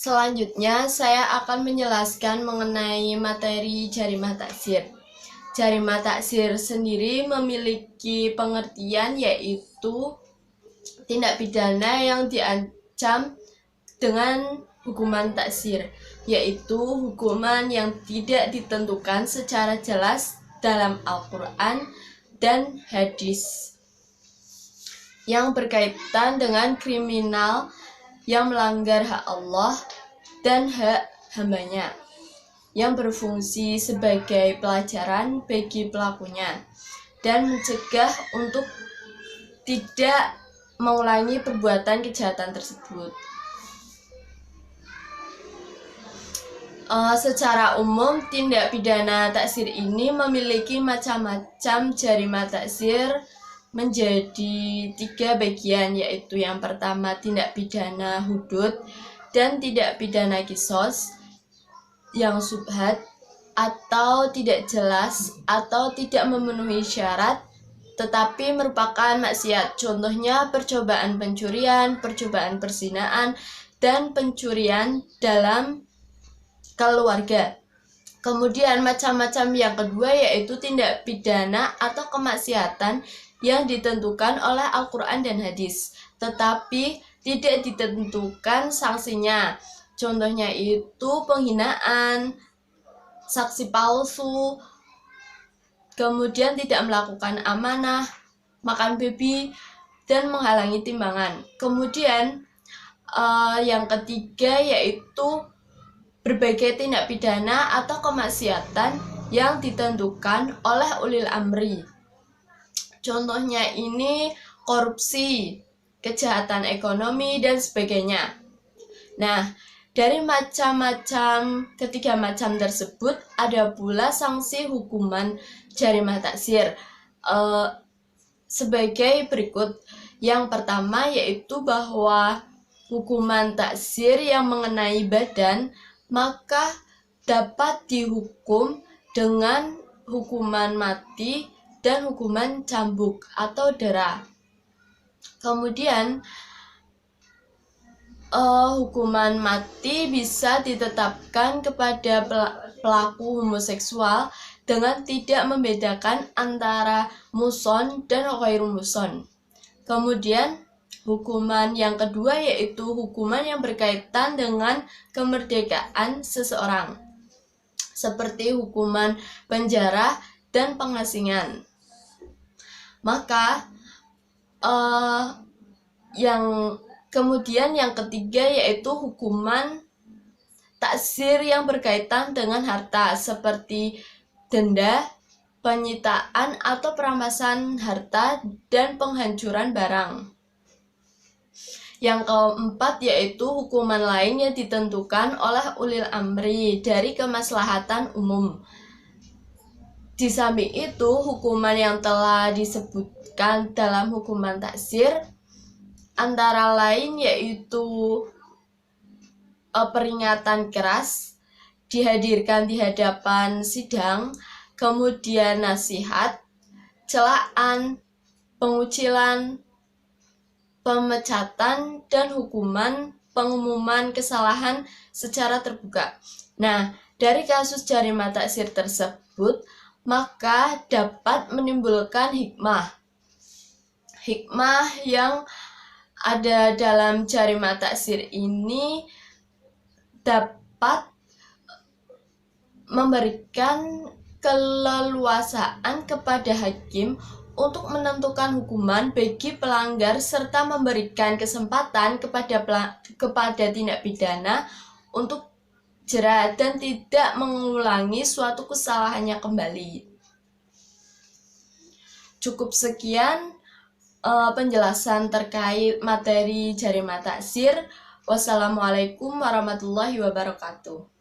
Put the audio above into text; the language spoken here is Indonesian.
Selanjutnya, saya akan menjelaskan mengenai materi jarimah taksir. Jarimah taksir sendiri memiliki pengertian yaitu tindak pidana yang diancam dengan hukuman taksir, yaitu hukuman yang tidak ditentukan secara jelas dalam Al-Quran dan hadis, yang berkaitan dengan kriminal yang melanggar hak Allah dan hak hambanya, yang berfungsi sebagai pelajaran bagi pelakunya dan mencegah untuk tidak mengulangi perbuatan kejahatan tersebut. Secara umum, tindak pidana taksir ini memiliki macam-macam jarimah taksir menjadi 3 bagian, yaitu yang pertama tindak pidana hudud dan tindak pidana kisos yang subhat atau tidak jelas atau tidak memenuhi syarat tetapi merupakan maksiat. Contohnya percobaan pencurian, percobaan perzinaan, dan pencurian dalam keluarga. Kemudian macam-macam yang kedua yaitu tindak pidana atau kemaksiatan yang ditentukan oleh Al-Quran dan hadis, tetapi tidak ditentukan sanksinya. Contohnya itu penghinaan, saksi palsu, kemudian tidak melakukan amanah, makan babi, dan menghalangi timbangan. Kemudian yang ketiga yaitu berbagai tindak pidana atau kemaksiatan yang ditentukan oleh ulil amri. Contohnya ini korupsi, kejahatan ekonomi, dan sebagainya. Nah, dari ketiga macam tersebut ada pula sanksi hukuman jarimah taksir sebagai berikut. Yang pertama yaitu bahwa hukuman taksir yang mengenai badan maka dapat dihukum dengan hukuman mati dan hukuman cambuk atau dera. Kemudian hukuman mati bisa ditetapkan kepada pelaku homoseksual dengan tidak membedakan antara muson dan ghairu muson. Kemudian hukuman yang kedua yaitu hukuman yang berkaitan dengan kemerdekaan seseorang, seperti hukuman penjara dan pengasingan. Maka kemudian yang ketiga yaitu hukuman taksir yang berkaitan dengan harta, seperti denda, penyitaan atau perampasan harta, dan penghancuran barang. Yang keempat yaitu hukuman lain yang ditentukan oleh ulil amri dari kemaslahatan umum. Di samping itu, hukuman yang telah disebutkan dalam hukuman taksir antara lain yaitu peringatan keras, dihadirkan di hadapan sidang, kemudian nasihat, celaan, pengucilan, pemecatan, dan hukuman pengumuman kesalahan secara terbuka. Nah, dari kasus jarimah taksir tersebut, maka dapat menimbulkan hikmah. Hikmah yang ada dalam jarimah taksir ini dapat memberikan keleluasaan kepada hakim untuk menentukan hukuman bagi pelanggar serta memberikan kesempatan kepada tindak pidana untuk jera dan tidak mengulangi suatu kesalahannya kembali. Cukup sekian penjelasan terkait materi jarimah taksir. Wassalamualaikum warahmatullahi wabarakatuh.